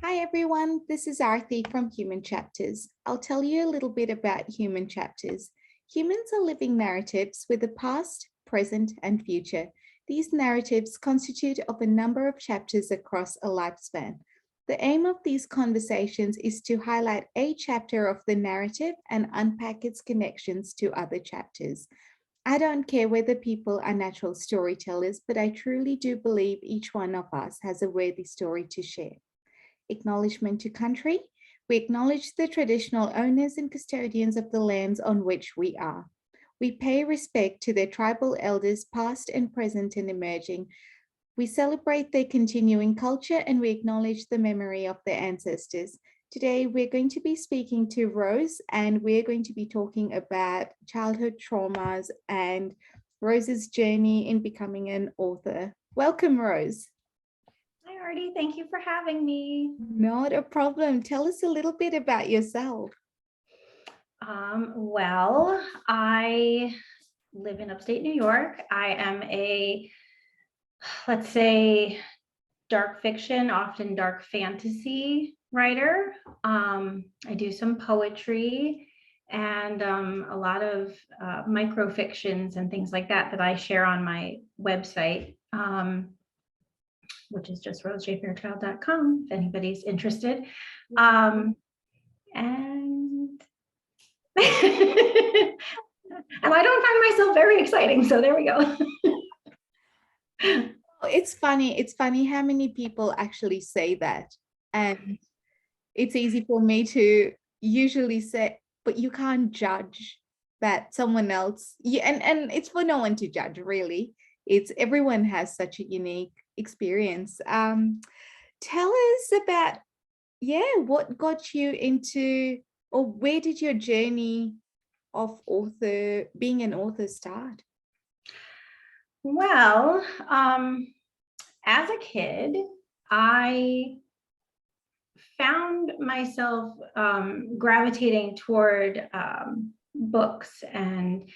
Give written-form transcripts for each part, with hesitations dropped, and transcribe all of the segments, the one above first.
Hi everyone, this is Arthi from Human Chapters. I'll tell you a little bit about Human Chapters. Humans are living narratives with a past, present, and future. These narratives constitute of a number of chapters across a lifespan. The aim of these conversations is to highlight a chapter of the narrative and unpack its connections to other chapters. I don't care whether people are natural storytellers, but I truly do believe each one of us has a worthy story to share. Acknowledgement to country. We acknowledge the traditional owners and custodians of the lands on which we are. We pay respect to their tribal elders, past and present and emerging. We celebrate their continuing culture and we acknowledge the memory of their ancestors. Today, we're going to be speaking to Rose and we're going to be talking about childhood traumas and Rose's journey in becoming an author. Welcome, Rose. Hi, Artie. Thank you for having me. Not a problem. Tell us a little bit about yourself. Well, I live in upstate New York. I am let's say, dark fiction, often dark fantasy writer. I do some poetry and a lot of microfictions and things like that I share on my website. Which is just rosejfairchild.com if anybody's interested. And and I don't find myself very exciting, so there we go. It's funny how many people actually say that, and it's easy for me to usually say, but you can't judge that someone else, and it's for no one to judge, really. It's everyone has such a unique experience. Tell us about, what got you into, or where did your journey of being an author start? Well, as a kid, I found myself gravitating toward books and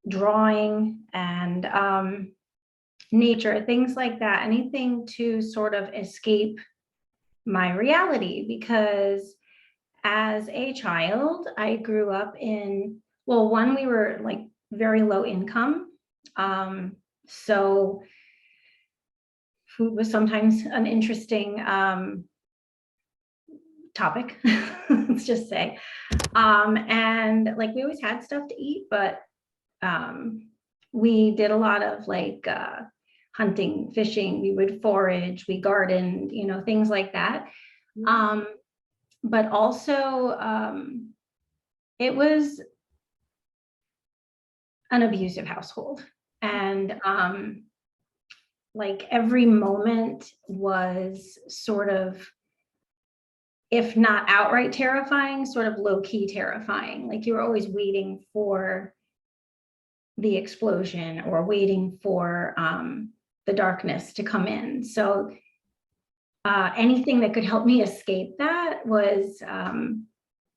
drawing and nature, things like that, anything to sort of escape my reality, because as a child, I grew up in, well, one, we were like very low income. So food was sometimes an interesting topic, let's just say. And like we always had stuff to eat, but we did a lot of like hunting, fishing, we would forage, we gardened, things like that. But also it was an abusive household. And like every moment was sort of, if not outright terrifying, sort of low-key terrifying. Like you were always waiting for the explosion or waiting for the darkness to come in. So anything that could help me escape that was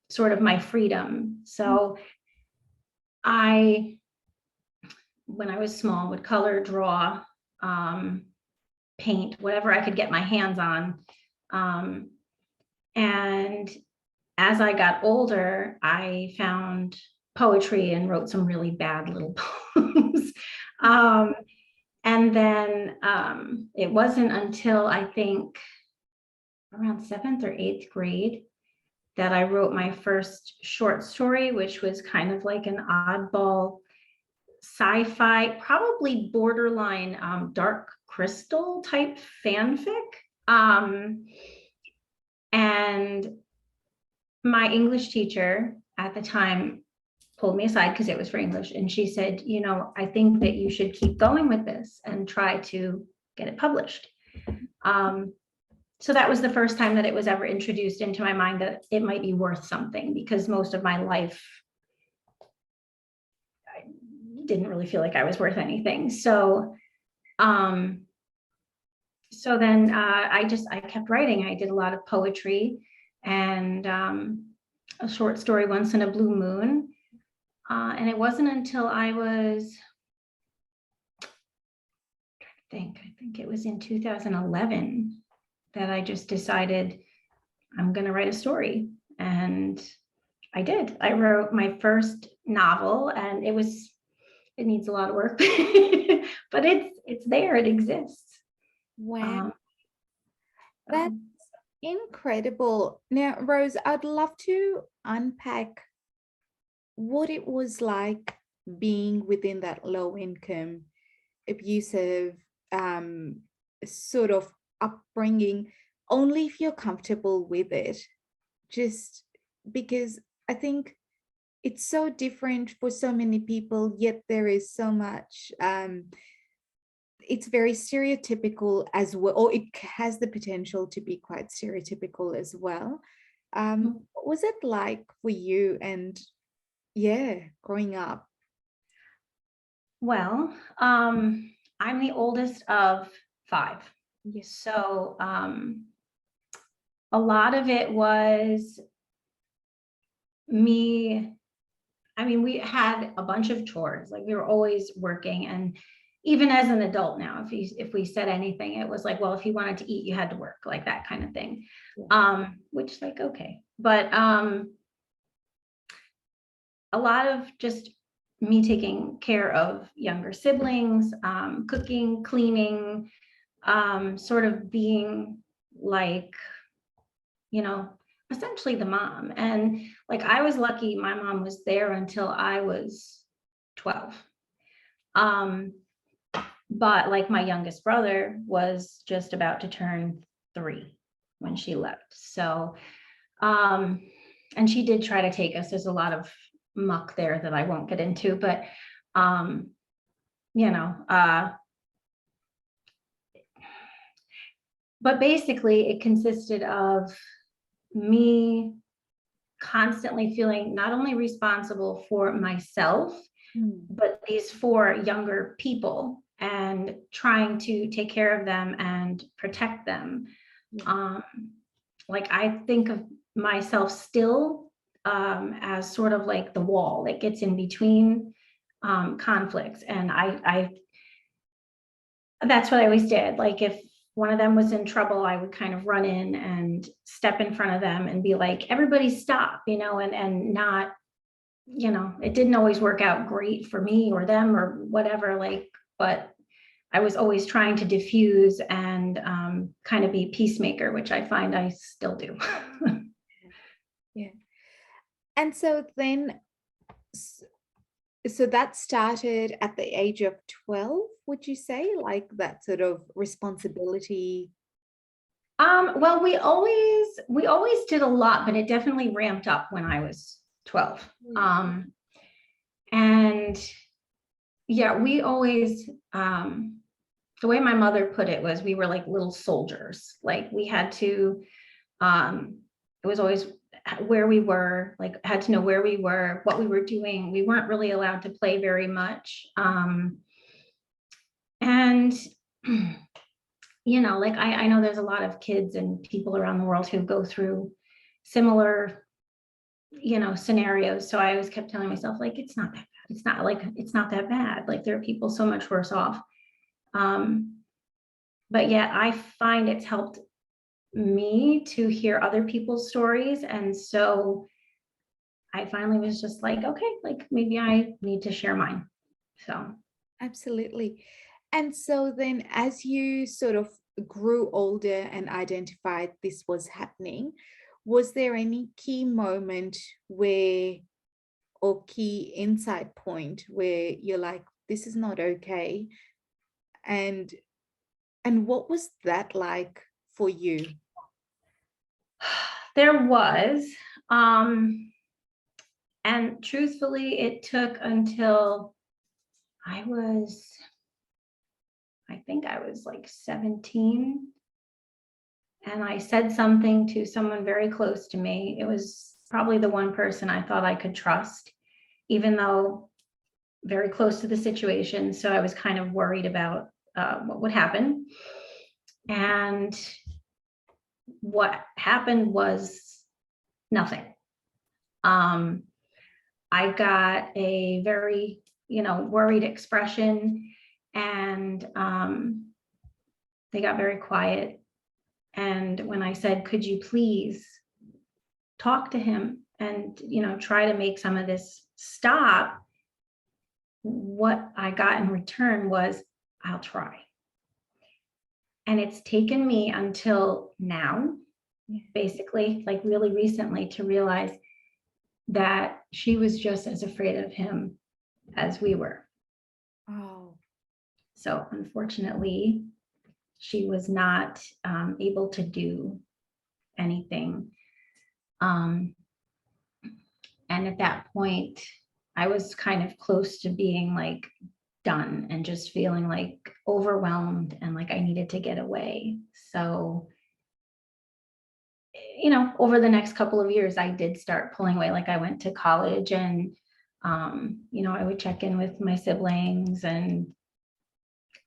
sort of my freedom. So when I was small, would color, draw, paint, whatever I could get my hands on. And as I got older, I found poetry and wrote some really bad little poems. And then it wasn't until I think around 7th or 8th grade that I wrote my first short story, which was kind of like an oddball sci-fi, probably borderline dark crystal type fanfic. And my English teacher at the time pulled me aside because it was for English. And she said, I think that you should keep going with this and try to get it published. So that was the first time that it was ever introduced into my mind that it might be worth something, because most of my life, I didn't really feel like I was worth anything. So, then I kept writing. I did a lot of poetry and a short story, Once in a Blue Moon. And it wasn't until I was, I think it was in 2011 that I just decided I'm going to write a story. And I did. I wrote my first novel, and it needs a lot of work, but it's there. It exists. Wow, Um, that's so, incredible. Now, Rose, I'd love to unpack what it was like being within that low income, abusive sort of upbringing, only if you're comfortable with it. Just because I think it's so different for so many people, yet there is so much. It's very stereotypical as well, or it has the potential to be quite stereotypical as well. What was it like for you and yeah, growing up? well, I'm the oldest of five. Yes. So a lot of it was me. I mean, we had a bunch of chores, like we were always working. And even as an adult now, if we said anything, it was like, well, if you wanted to eat, you had to work, like that kind of thing. Which like, okay. But a lot of just me taking care of younger siblings, cooking, cleaning, sort of being like, you know, essentially the mom. And like, I was lucky my mom was there until I was 12. Um, but like my youngest brother was just about to turn 3 when she left. So, and she did try to take us. There's a lot of muck there that I won't get into, but, you know, but basically it consisted of me constantly feeling not only responsible for myself, but these 4 younger people and trying to take care of them and protect them. Like I think of myself still as sort of like the wall that gets in between conflicts. And I that's what I always did. Like if one of them was in trouble, I would kind of run in and step in front of them and be like, everybody stop, and not, it didn't always work out great for me or them or whatever, like, but I was always trying to diffuse and kind of be peacemaker, which I find I still do. Yeah. And so then, so that started at the age of 12, would you say, like that sort of responsibility? Well, we always did a lot, but it definitely ramped up when I was 12. And yeah, we always, the way my mother put it was we were like little soldiers. Like we had to, it was always where we were, like had to know where we were, what we were doing. We weren't really allowed to play very much. And like I know there's a lot of kids and people around the world who go through similar, scenarios. So I always kept telling myself, like, it's not that bad. It's not that bad. Like there are people so much worse off. But yet I find it's helped me to hear other people's stories. And so I finally was just like, okay, like maybe I need to share mine. So. Absolutely. And so then, as you sort of grew older and identified this was happening, was there any key moment where, or key insight point where you're like, this is not okay? And what was that like for you? There was, and truthfully, it took until I think I was like 17. And I said something to someone very close to me. It was probably the one person I thought I could trust, even though very close to the situation. So I was kind of worried about what would happen. And what happened was nothing. I got a very, worried expression, and they got very quiet. And when I said, could you please talk to him and, try to make some of this stop, what I got in return was, I'll try. And it's taken me until now, basically, like really recently, to realize that she was just as afraid of him as we were. Oh, So unfortunately, she was not able to do anything. And at that point, I was kind of close to being like done and just feeling like overwhelmed and like I needed to get away. So, over the next couple of years, I did start pulling away. Like I went to college and, I would check in with my siblings and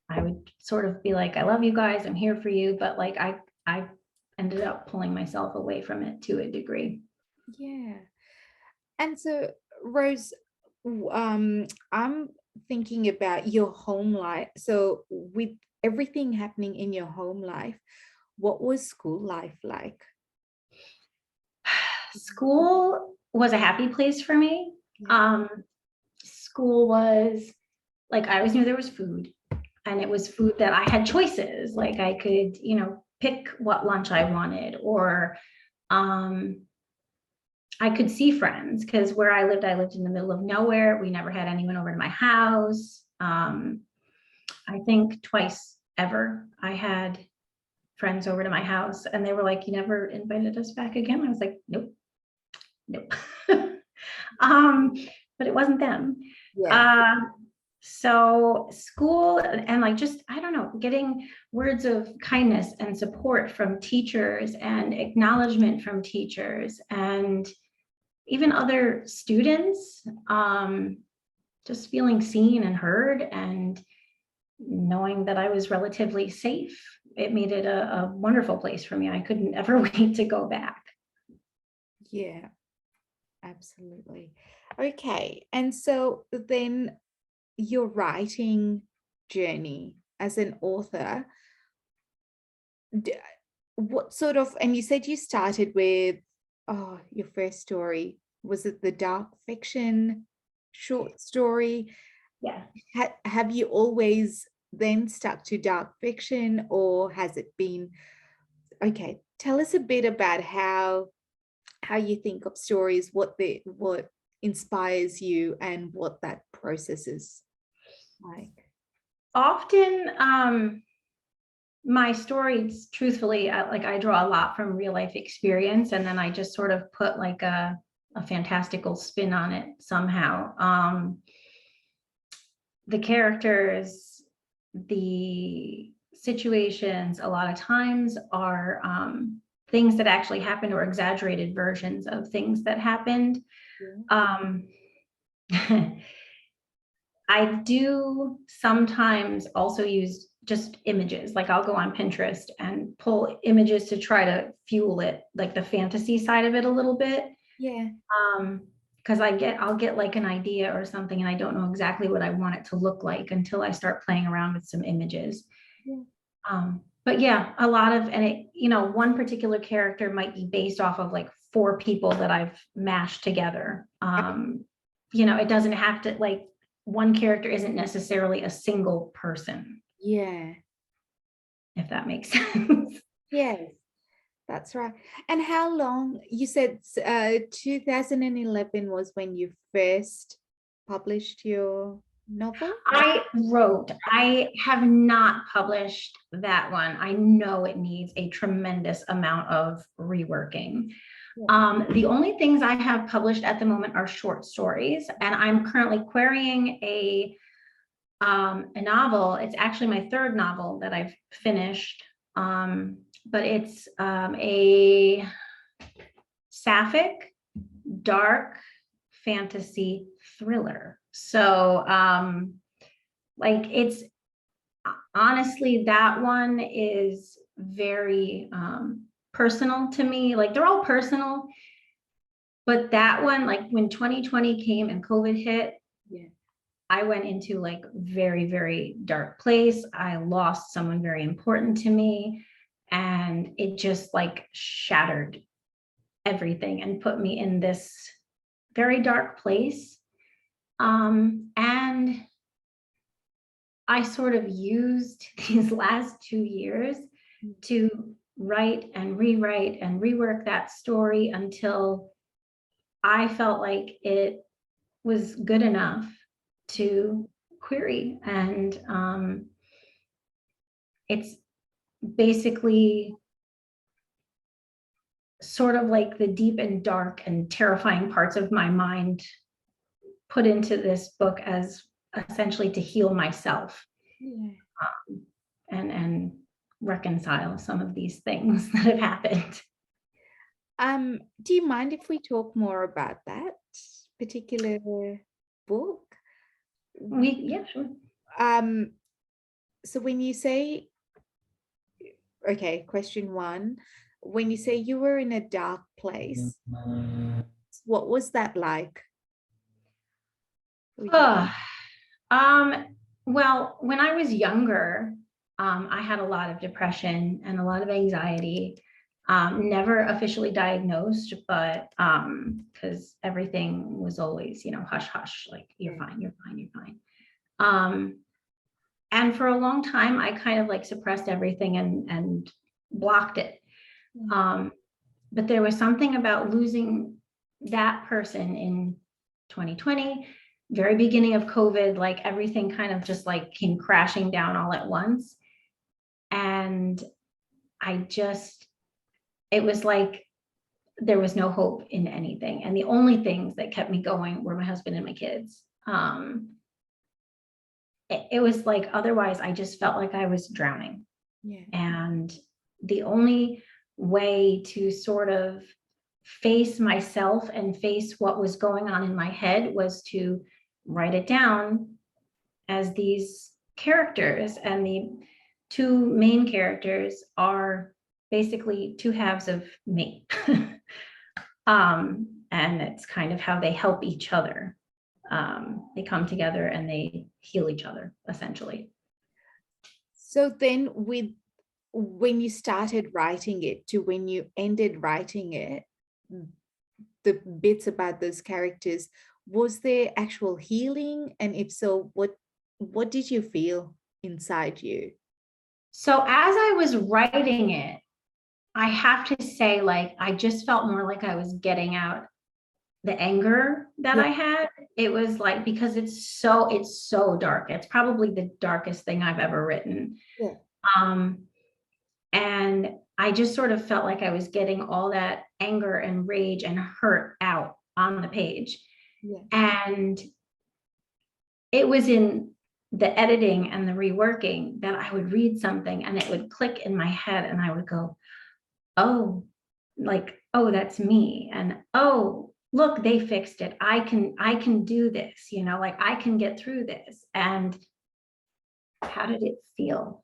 I would sort of be like, I love you guys, I'm here for you. But like I ended up pulling myself away from it to a degree. yeah. And so, Rose, I'm thinking about your home life. So, with everything happening in your home life, what was school life like? School was a happy place for me. Yeah. School was like, I always knew there was food, and it was food that I had choices. Like I could, pick what lunch I wanted, or I could see friends, because where I lived in the middle of nowhere. We never had anyone over to my house. I think twice ever I had friends over to my house, and they were like, "You never invited us back again." I was like, "Nope, nope." um, but it wasn't them. Yeah. Uh, so school and like, just, I don't know, getting words of kindness and support from teachers and acknowledgement from teachers and even other students, just feeling seen and heard and knowing that I was relatively safe. It made it a wonderful place for me. I couldn't ever wait to go back. Yeah, absolutely. Okay. And so then your writing journey as an author, d- what sort of, and you said you started with, oh, your first story, was it the dark fiction short story? Yeah. Have you always then stuck to dark fiction, or has it been, okay, tell us a bit about how you think of stories, what inspires you and what that process is like. Often, my stories, truthfully, I draw a lot from real life experience, and then I just sort of put like a fantastical spin on it somehow. The characters, the situations, a lot of times are things that actually happened, or exaggerated versions of things that happened. Yeah. Um, I do sometimes also use just images. Like I'll go on Pinterest and pull images to try to fuel it, like the fantasy side of it a little bit. Yeah. Because I'll get like an idea or something, and I don't know exactly what I want it to look like until I start playing around with some images. Yeah. But yeah, a lot of, and it, one particular character might be based off of like 4 people that I've mashed together. It doesn't have to, like, one character isn't necessarily a single person, Yeah. if that makes sense. Yes, that's right. And how long, you said 2011 was when you first published your novel? I have not published that one. I know it needs a tremendous amount of reworking. Yeah. The only things I have published at the moment are short stories, and I'm currently querying a novel. It's actually my 3rd novel that I've finished, but it's a sapphic, dark fantasy thriller. So, like, it's honestly, that one is very personal to me. Like, they're all personal, but that one, like when 2020 came and COVID hit, Yeah. I went into like very, very dark place. I lost someone very important to me, and it just like shattered everything and put me in this very dark place. And I sort of used these last 2 years to write and rewrite and rework that story until I felt like it was good enough to query. And it's basically sort of like the deep and dark and terrifying parts of my mind put into this book as essentially to heal myself. Yeah. And reconcile some of these things that have happened. Do you mind if we talk more about that particular book? Yeah, sure. So when you say, okay, question one, when you say you were in a dark place, what was that like? Oh, well, when I was younger, I had a lot of depression and a lot of anxiety. Never officially diagnosed, but because everything was always, hush hush, like you're fine, you're fine, you're fine. And for a long time, I kind of like suppressed everything and blocked it. But there was something about losing that person in 2020, very beginning of COVID, like everything kind of just like came crashing down all at once. And it was like there was no hope in anything. And the only things that kept me going were my husband and my kids. It was like, otherwise I just felt like I was drowning. Yeah. And the only way to sort of face myself and face what was going on in my head was to write it down as these characters. And the two main characters are basically two halves of me. And it's kind of how they help each other. They come together and they heal each other, essentially. So then when you started writing it to when you ended writing it, the bits about those characters, was there actual healing? And if so, what did you feel inside you? So as I was writing it, I have to say, like, I just felt more like I was getting out the anger that I had. It was like, because it's so dark. It's probably the darkest thing I've ever written. Yeah. And I just sort of felt like I was getting all that anger and rage and hurt out on the page. Yeah. And it was in the editing and the reworking that I would read something and it would click in my head and I would go, oh, like, oh, that's me. And oh, look, they fixed it. I can do this, like I can get through this. And how did it feel?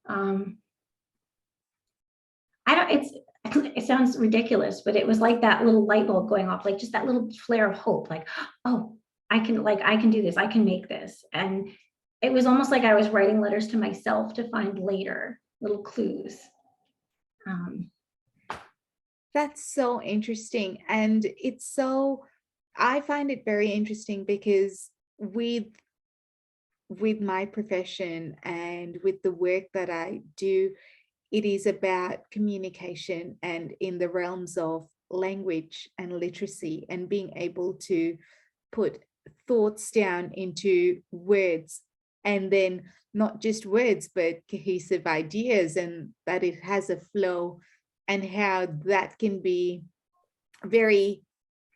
It sounds ridiculous, but it was like that little light bulb going off, like just that little flare of hope, like, oh, I can do this. I can make this. And it was almost like I was writing letters to myself to find later little clues. That's so interesting. And I find it very interesting because with my profession and with the work that I do, it is about communication and in the realms of language and literacy and being able to put thoughts down into words, and then not just words, but cohesive ideas, and that it has a flow, and how that can be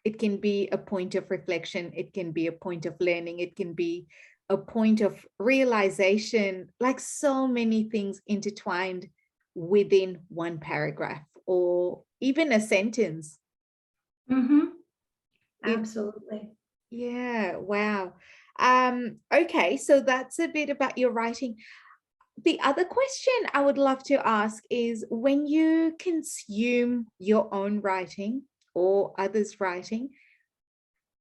it can be a point of reflection, it can be a point of learning, it can be a point of realization, like so many things intertwined within one paragraph or even a sentence. Absolutely. Yeah, wow. Okay, so that's a bit about your writing. The other question I would love to ask is, when you consume your own writing or others' writing,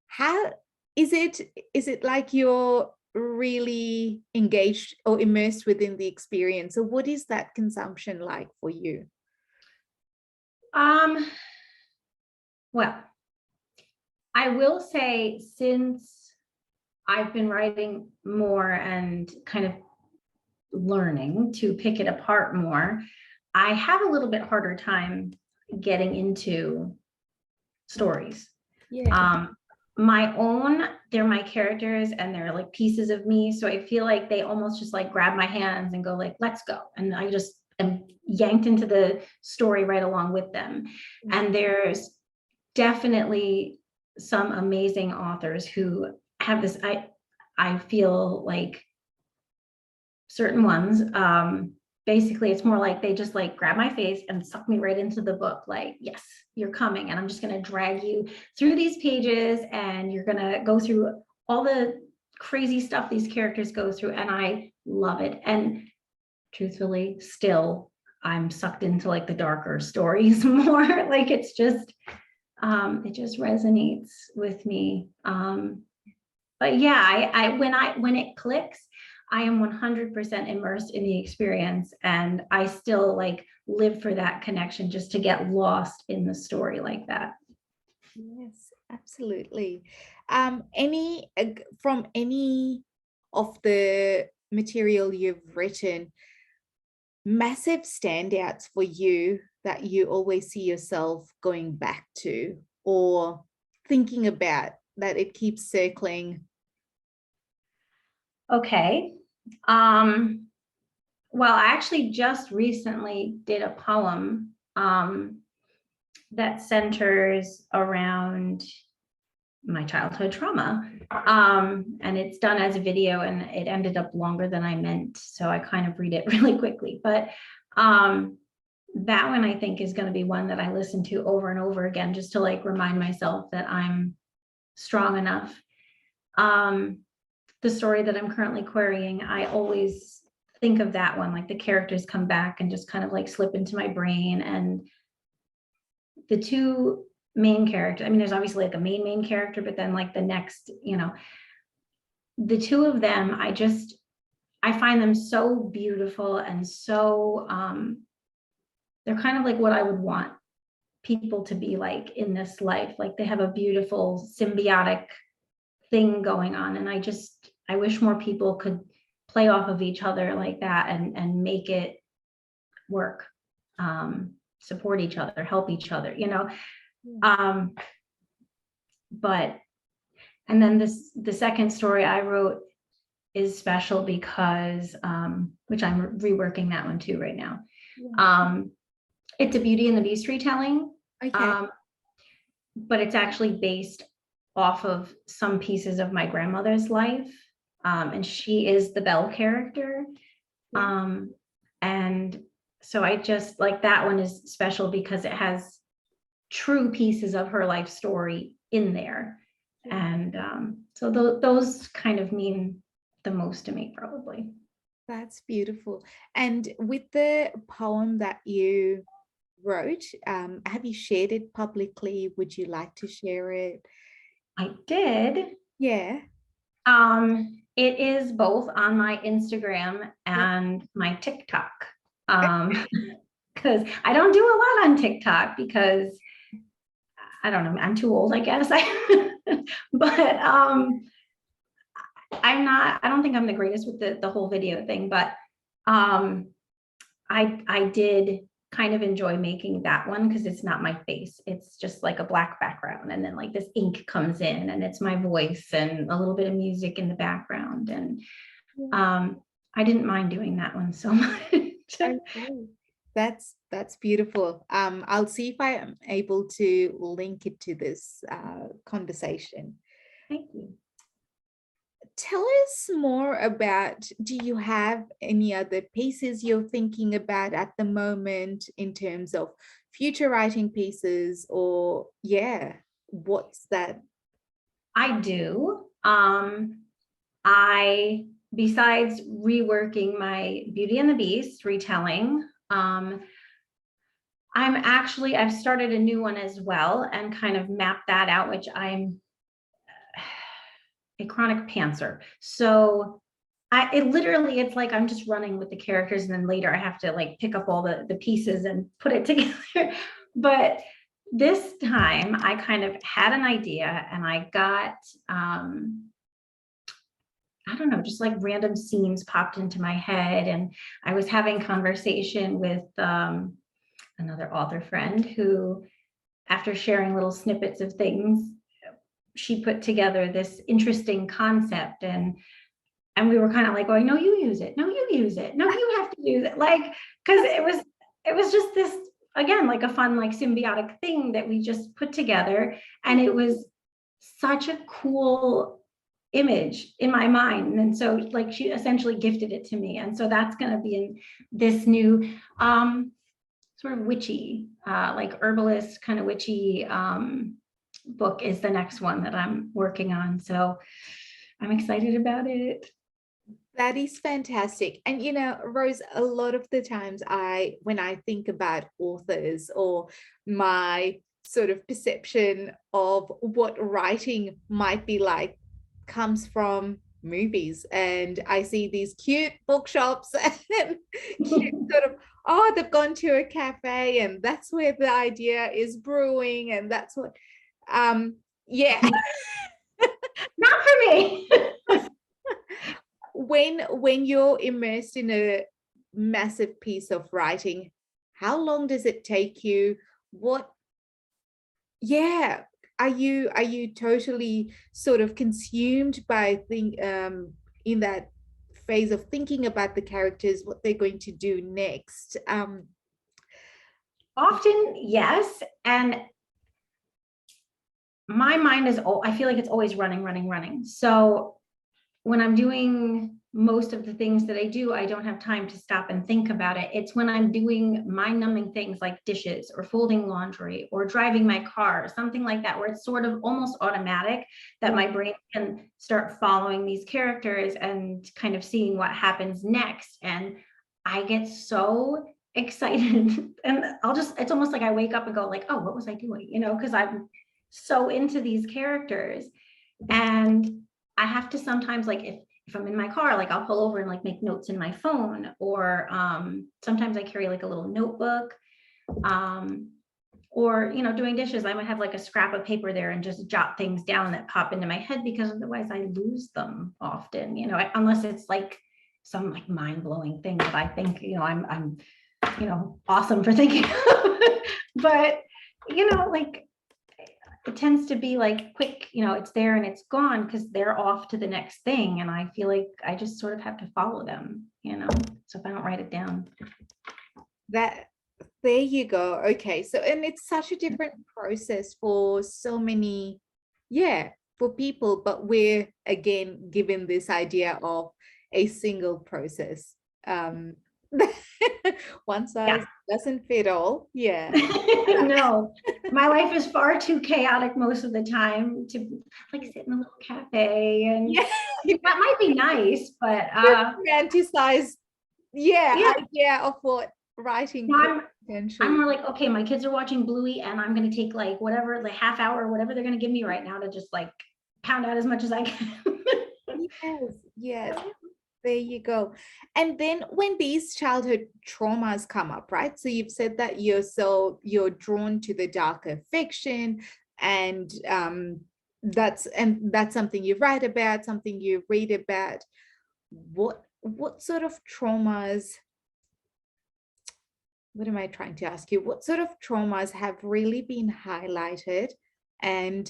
how is it like you're really engaged or immersed within the experience? So what is that consumption like for you? Um, Well, I will say, since I've been writing more and kind of learning to pick it apart more, I have a little bit harder time getting into stories. Yeah. My own, they're my characters and they're like pieces of me. So I feel like they almost just like grab my hands and go like, let's go. And I just am yanked into the story right along with them. And there's definitely some amazing authors who have this, I feel like certain ones, basically it's more like they just like grab my face and suck me right into the book, like, yes, you're coming, and I'm just going to drag you through these pages, and you're going to go through all the crazy stuff these characters go through, and I love it. And truthfully, still I'm sucked into like the darker stories more. Like it's just it just resonates with me. But yeah, when it clicks, I am 100% immersed in the experience, and I still like live for that connection, just to get lost in the story like that. Yes, absolutely. From any of the material you've written, massive standouts for you that you always see yourself going back to or thinking about, that it keeps circling? Okay. Well, I actually just recently did a poem that centers around my childhood trauma. And it's done as a video, and it ended up longer than I meant. So I kind of read it really quickly. But that one I think is going to be one that I listen to over and over again, just to like remind myself that I'm strong enough. The story that I'm currently querying, I always think of that one, like the characters come back and just kind of like slip into my brain. And the two main characters, I mean, there's obviously like a main character, but then like the next, the two of them, I find them so beautiful, and so they're kind of like what I would want people to be like in this life. Like they have a beautiful symbiotic thing going on, and I wish more people could play off of each other like that, and make it work, support each other, help each other, but and then the second story I wrote is special because which I'm reworking that one too right now. It's a Beauty and the Beast retelling. Okay. But it's actually based off of some pieces of my grandmother's life. And she is the Belle character. And so I just like that one is special because it has true pieces of her life story in there. And so those kind of mean the most to me, probably. That's beautiful. And with the poem that you wrote, have you shared it publicly? Would you like to share it? I did. Yeah. It is both on my Instagram and my TikTok. Because I don't do a lot on TikTok because I don't know, I'm too old, I guess. But I don't think I'm the greatest with the whole video thing, but I did kind of enjoy making that one because it's not my face. It's just like a black background, and then like this ink comes in, and it's my voice and a little bit of music in the background. And I didn't mind doing that one so much. Okay. That's beautiful. I'll see if I am able to link it to this conversation. Thank you. Tell us more about, do you have any other pieces you're thinking about at the moment in terms of future writing pieces, or what's that? I do. Besides reworking my Beauty and the Beast retelling, I've started a new one as well and kind of mapped that out, which I'm a chronic pantser. So it's like I'm just running with the characters, and then later I have to like pick up all the pieces and put it together. But this time I kind of had an idea and I got, I don't know, just like random scenes popped into my head. And I was having conversation with another author friend who, after sharing little snippets of things, she put together this interesting concept. And we were kind of like going, no, you use it. No, you use it. No, you have to use it. Like, because it was just this, again, like a fun, like symbiotic thing that we just put together. And it was such a cool image in my mind. And so like she essentially gifted it to me. And so that's going to be in this new sort of witchy, like herbalist kind of witchy book is the next one that I'm working on. So I'm excited about it. That is fantastic. And you know, Rose, a lot of the times when I think about authors or my sort of perception of what writing might be like comes from movies. And I see these cute bookshops and cute sort of, oh, they've gone to a cafe and that's where the idea is brewing. And that's what, yeah. Not for me. When you're immersed in a massive piece of writing, how long does it take you? What, yeah, are you totally sort of consumed by in that phase of thinking about the characters, what they're going to do next? Often, yes. And my mind is, I feel like it's always running, running, running. So when I'm doing most of the things that I do, I don't have time to stop and think about it. It's when I'm doing mind-numbing things like dishes or folding laundry or driving my car, something like that, where it's sort of almost automatic that my brain can start following these characters and kind of seeing what happens next. And I get so excited and it's almost like I wake up and go like, oh, what was I doing? Because I'm so into these characters. And I have to sometimes, like, if I'm in my car, like I'll pull over and like make notes in my phone, or sometimes I carry like a little notebook, or doing dishes, I might have like a scrap of paper there and just jot things down that pop into my head, because otherwise I lose them often, unless it's like some like mind-blowing thing that I think I'm awesome for thinking. But like, it tends to be like quick, it's there and it's gone because they're off to the next thing. And I feel like I just sort of have to follow them, so if I don't write it down. There you go. Okay. So, and it's such a different process for so many, for people, but we're again given this idea of a single process. One size doesn't fit all. Yeah. No, my life is far too chaotic most of the time to like sit in a little cafe, and that might be nice, but romanticize, idea of what writing could potentially. I'm more like, okay, my kids are watching Bluey, and I'm going to take like whatever, the half hour, whatever they're going to give me right now to just like pound out as much as I can. Yes. There you go. And then when these childhood traumas come up, right? So you've said that you're drawn to the darker fiction, and that's something you write about, something you read about. What sort of traumas? What am I trying to ask you? What sort of traumas have really been highlighted, and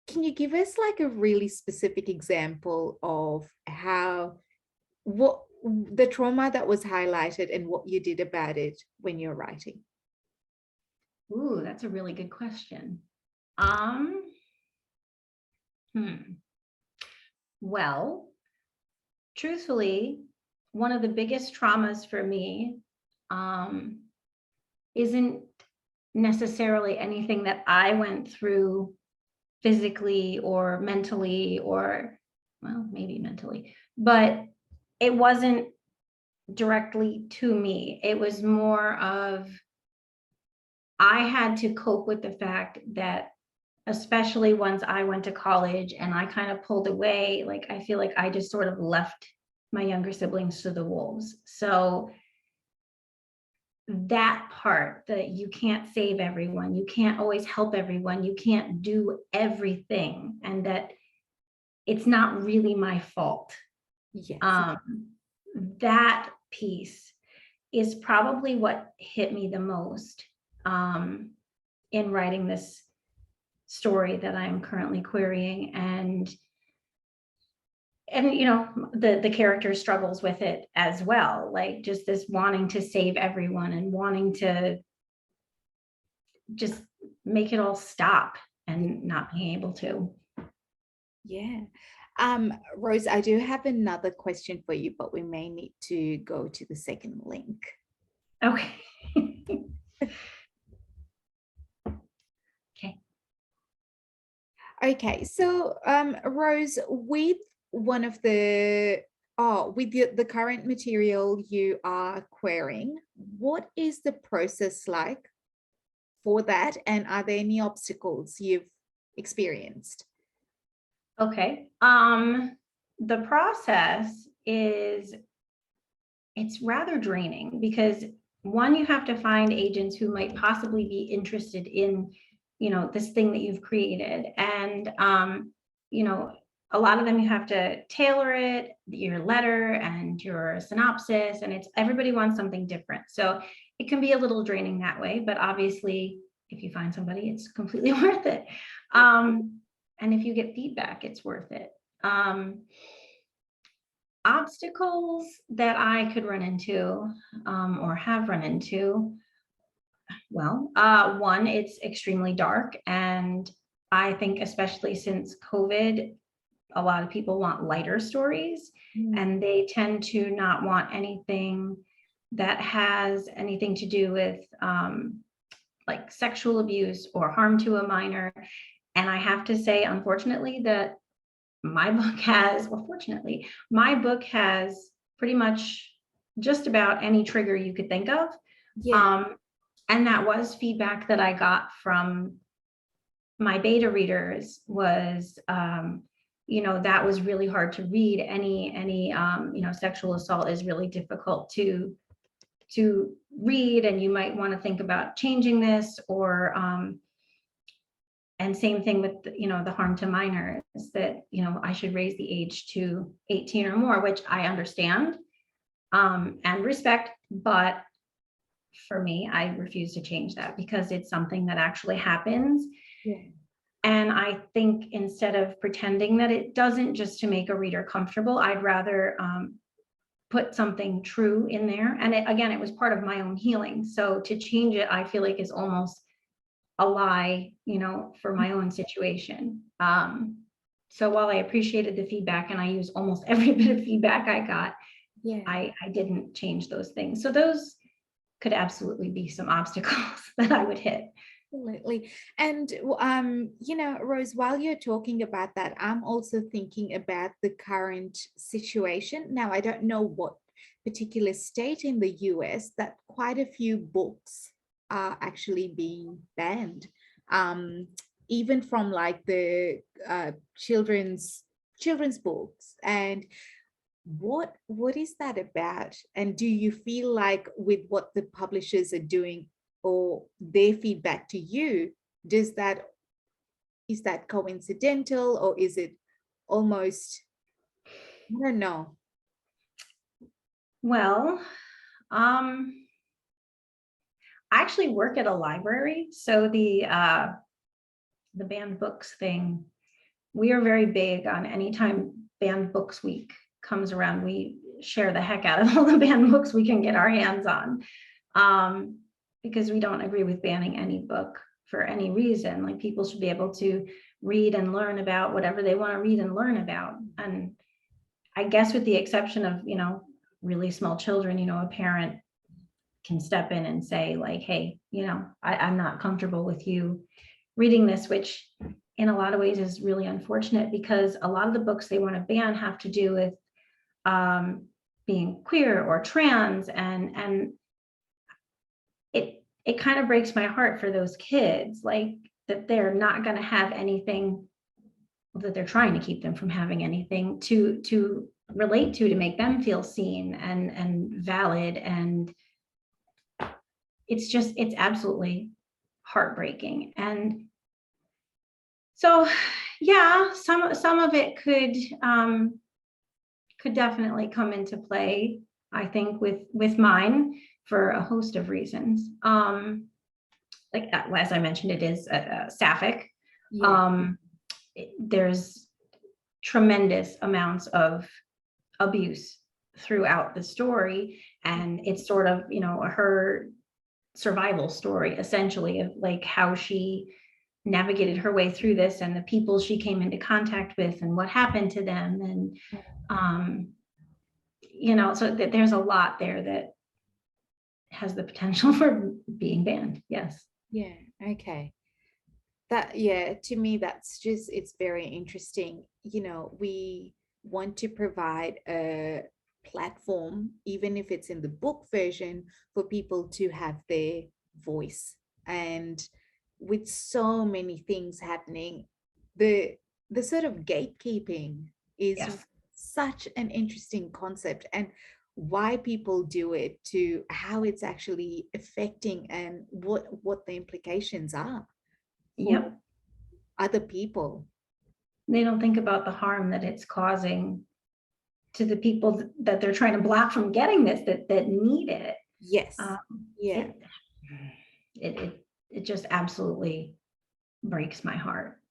can you give us like a really specific example of what the trauma that was highlighted and what you did about it when you're writing? Ooh, that's a really good question. Well, truthfully, one of the biggest traumas for me isn't necessarily anything that I went through physically or mentally, or well, maybe mentally, but it wasn't directly to me. It was more of, I had to cope with the fact that, especially once I went to college and I kind of pulled away, like I feel like I just sort of left my younger siblings to the wolves. So that part, that you can't save everyone, you can't always help everyone, you can't do everything, and that it's not really my fault. Yes. Um, that piece is probably what hit me the most in writing this story that I'm currently querying. And you know, the character struggles with it as well, like just this wanting to save everyone and wanting to just make it all stop and not being able to. Yeah. Rose, I do have another question for you, but we may need to go to the second link. Okay. Okay. Okay, so Rose, with one of the with the current material you are querying, what is the process like for that, and are there any obstacles you've experienced? Okay. The process is, it's rather draining because one, you have to find agents who might possibly be interested in, you know, this thing that you've created. And, you know, a lot of them you have to tailor it, your letter and your synopsis, and it's everybody wants something different. So it can be a little draining that way, but obviously if you find somebody, it's completely worth it. And if you get feedback, it's worth it. Obstacles that I could run into or have run into, well, one, it's extremely dark. And I think especially since COVID, a lot of people want lighter stories, and they tend to not want anything that has anything to do with like sexual abuse or harm to a minor. And I have to say, unfortunately, that my book has, or fortunately, my book has pretty much just about any trigger you could think of. Yeah. And that was feedback that I got from my beta readers was, you know, that was really hard to read. Any you know, sexual assault is really difficult to read, and you might want to think about changing this, or and same thing with, you know, the harm to minors, that, you know, I should raise the age to 18 or more, which I understand and respect. But for me, I refuse to change that because it's something that actually happens. Yeah. And I think instead of pretending that it doesn't just to make a reader comfortable, I'd rather put something true in there. And it, again, it was part of my own healing. So to change it, I feel like is almost a lie, you know, for my own situation. So while I appreciated the feedback, and I use almost every bit of feedback I got, Yeah. I didn't change those things. So those could absolutely be some obstacles that I would hit. Absolutely. And, you know, Rose, while you're talking about that, I'm also thinking about the current situation. Now, I don't know what particular state in the US that quite a few books are actually being banned, even from like the children's books. And what is that about? And do you feel like with what the publishers are doing or their feedback to you, is that coincidental, or is it almost, I don't know. Well, I actually work at a library. So the banned books thing, we are very big on anytime banned books week comes around, we share the heck out of all the banned books we can get our hands on, because we don't agree with banning any book for any reason. Like, people should be able to read and learn about whatever they want to read and learn about. And I guess with the exception of, you know, really small children, you know, a parent can step in and say like, hey, you know, I'm not comfortable with you reading this, which in a lot of ways is really unfortunate, because a lot of the books they want to ban have to do with being queer or trans, and it kind of breaks my heart for those kids, like that they're not going to have anything, that they're trying to keep them from having anything to relate to make them feel seen and valid. And it's absolutely heartbreaking. And so, yeah, some of it could definitely come into play, I think, with mine for a host of reasons. Like as I mentioned, it is sapphic. Yeah. There's tremendous amounts of abuse throughout the story, and it's sort of, her survival story, essentially, of like how she navigated her way through this and the people she came into contact with and what happened to them. And so that there's a lot there that has the potential for being banned. Yes. Yeah. Okay. That, yeah, to me, that's just, it's very interesting. We want to provide a platform, even if it's in the book version, for people to have their voice. And with so many things happening, the the sort of gatekeeping is Yes. such an interesting concept, and why people do it, to how it's actually affecting, and what the implications are for Yep. other people. They don't think about the harm that it's causing to the people that they're trying to block from getting this, that need it. Yes. Um, Yeah. it, it just absolutely breaks my heart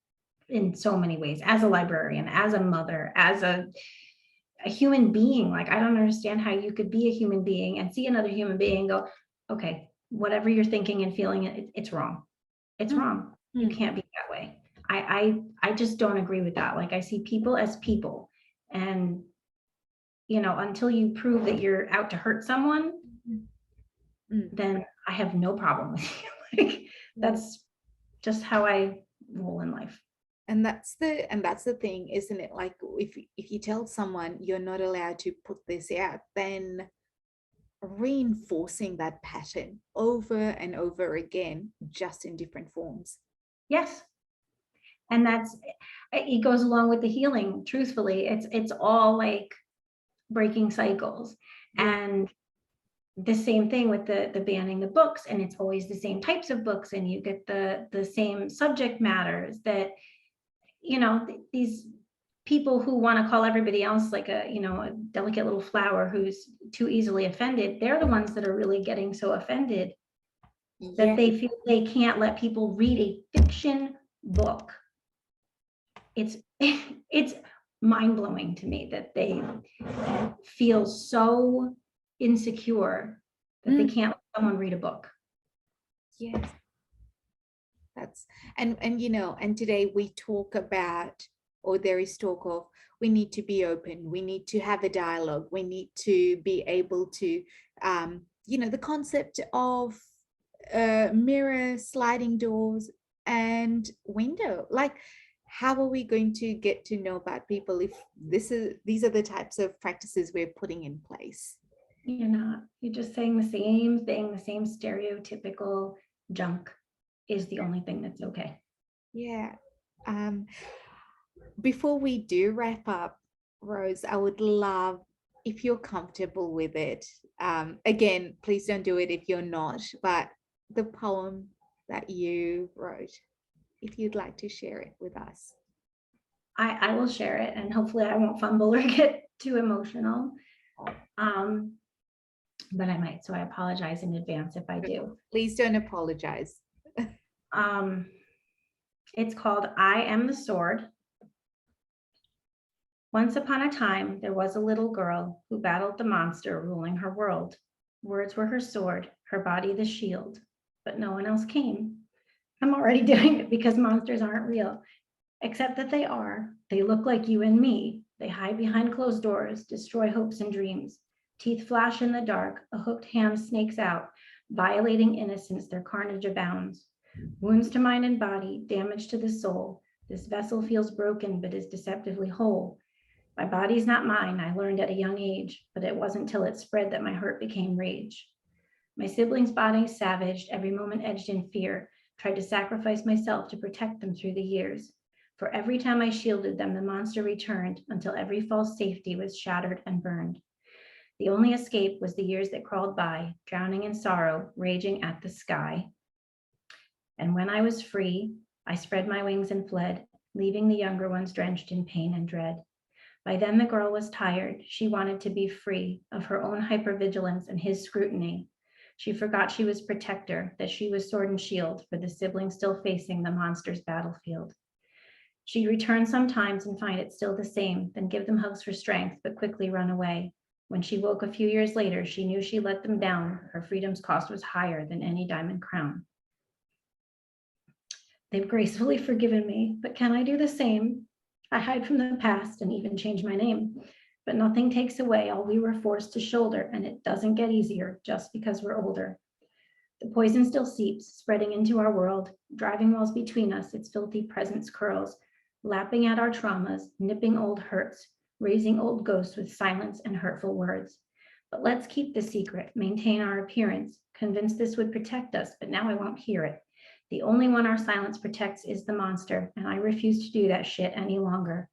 in so many ways, as a librarian, as a mother, as a human being. Like, I don't understand how you could be a human being and see another human being and go, okay, whatever you're thinking and feeling, it's wrong. It's Mm, wrong. You mm. can't be that way. I just don't agree with that. Like, I see people as people, and until you prove that you're out to hurt someone, Mm. then I have no problem with you. Like, Yeah. that's just how I roll in life. And that's the thing, isn't it? Like, if you tell someone you're not allowed to put this out, then reinforcing that pattern over and over again, just in different forms. Yes. And it goes along with the healing. Truthfully, it's all like breaking cycles. Yeah. And the same thing with the banning the books, and it's always the same types of books, and you get the same subject matters that these people who want to call everybody else like a delicate little flower who's too easily offended, they're the ones that are really getting so offended that Yeah. they feel they can't let people read a fiction book. It's it's mind-blowing to me that they feel so insecure that they Mm. can't let someone read a book. Yes. That's and today we talk about, or there is talk of, we need to be open, we need to have a dialogue, we need to be able to the concept of mirror, sliding doors, and window. Like, how are we going to get to know about people if these are the types of practices we're putting in place? You're not. You're just saying the same thing, the same stereotypical junk is the only thing that's okay. Yeah. um Before we do wrap up, Rose, I would love, if you're comfortable with it, again, please don't do it if you're not, but the poem that you wrote, if you'd like to share it with us. I will share it, and hopefully I won't fumble or get too emotional. But I might, so I apologize in advance if I do. Please don't apologize. It's called I Am the Sword. Once upon a time, there was a little girl who battled the monster ruling her world. Words were her sword, her body the shield, but no one else came. I'm already doing it because monsters aren't real, except that they are. They look like you and me. They hide behind closed doors, destroy hopes and dreams. Teeth flash in the dark, a hooked hand snakes out, violating innocence, their carnage abounds. Wounds to mind and body, damage to the soul. This vessel feels broken, but is deceptively whole. My body's not mine, I learned at a young age, but it wasn't till it spread that my hurt became rage. My siblings' bodies savaged, every moment edged in fear, tried to sacrifice myself to protect them through the years. For every time I shielded them, the monster returned until every false safety was shattered and burned. The only escape was the years that crawled by, drowning in sorrow, raging at the sky. And when I was free, I spread my wings and fled, leaving the younger ones drenched in pain and dread. By then the girl was tired. She wanted to be free of her own hypervigilance and his scrutiny. She forgot she was protector, that she was sword and shield for the siblings still facing the monster's battlefield. She'd return sometimes and find it still the same, then give them hugs for strength, but quickly run away. When she woke a few years later, she knew she let them down. Her freedom's cost was higher than any diamond crown. They've gracefully forgiven me, but can I do the same? I hide from the past and even change my name, but nothing takes away all we were forced to shoulder, and it doesn't get easier just because we're older. The poison still seeps, spreading into our world, driving walls between us, its filthy presence curls, lapping at our traumas, nipping old hurts, raising old ghosts with silence and hurtful words. But let's keep the secret, maintain our appearance, convinced this would protect us, but now I won't hear it. The only one our silence protects is the monster, and I refuse to do that shit any longer.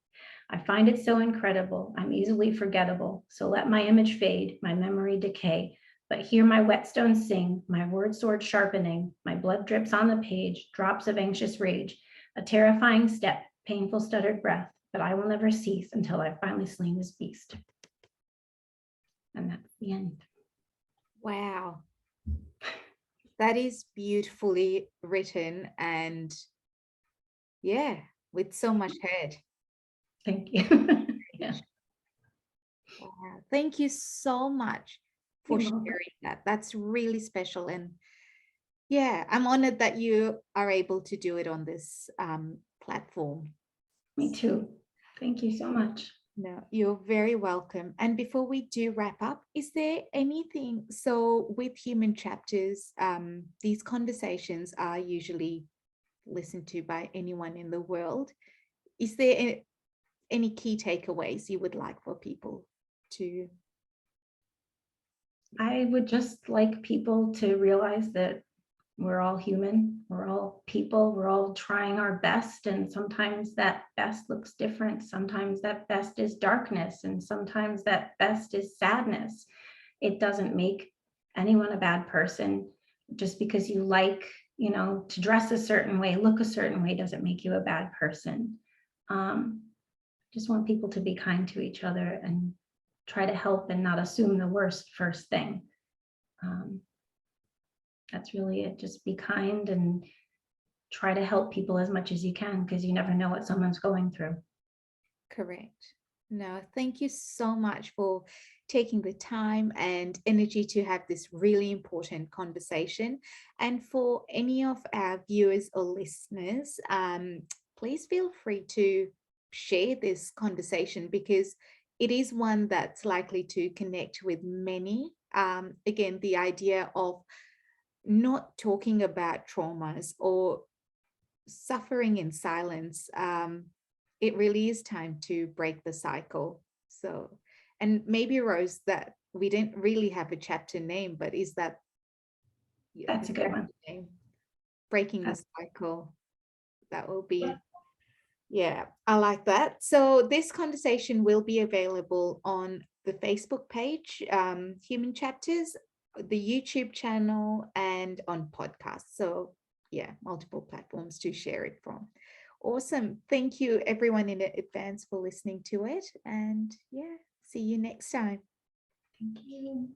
I find it so incredible, I'm easily forgettable, so let my image fade, my memory decay, but hear my whetstones sing, my word sword sharpening, my blood drips on the page, drops of anxious rage, a terrifying step, painful stuttered breath, but I will never cease until I've finally slain this beast. And that's the end. Wow. That is beautifully written and yeah, with so much head. Thank you. Yeah. Wow. Thank you so much for You're welcome. sharing that. That's really special. And yeah, I'm honored that you are able to do it on this platform. Me too. Thank you so much. No, you're very welcome. And before we do wrap up, is there anything, so with human chapters, these conversations are usually listened to by anyone in the world. Is there any key takeaways you would like for people to? I would just like people to realize that we're all human, we're all people, we're all trying our best, and sometimes that best looks different. Sometimes that best is darkness, and sometimes that best is sadness. It doesn't make anyone a bad person. Just because you like, to dress a certain way, look a certain way, doesn't make you a bad person. Just want people to be kind to each other and try to help and not assume the worst first thing. That's really it. Just be kind and try to help people as much as you can, because you never know what someone's going through. Correct. No, thank you so much for taking the time and energy to have this really important conversation. And for any of our viewers or listeners, please feel free to share this conversation because it is one that's likely to connect with many. Again, the idea of not talking about traumas or suffering in silence, it really is time to break the cycle. So, and maybe Rose, that we didn't really have a chapter name, but is that That's a good one. name? Breaking the cycle. That will be, yeah, I like that. So this conversation will be available on the Facebook page, Human Chapters, the YouTube channel, and on podcasts. So yeah, multiple platforms to share it from. Awesome. Thank you everyone in advance for listening to it. And yeah, see you next time. Thank you.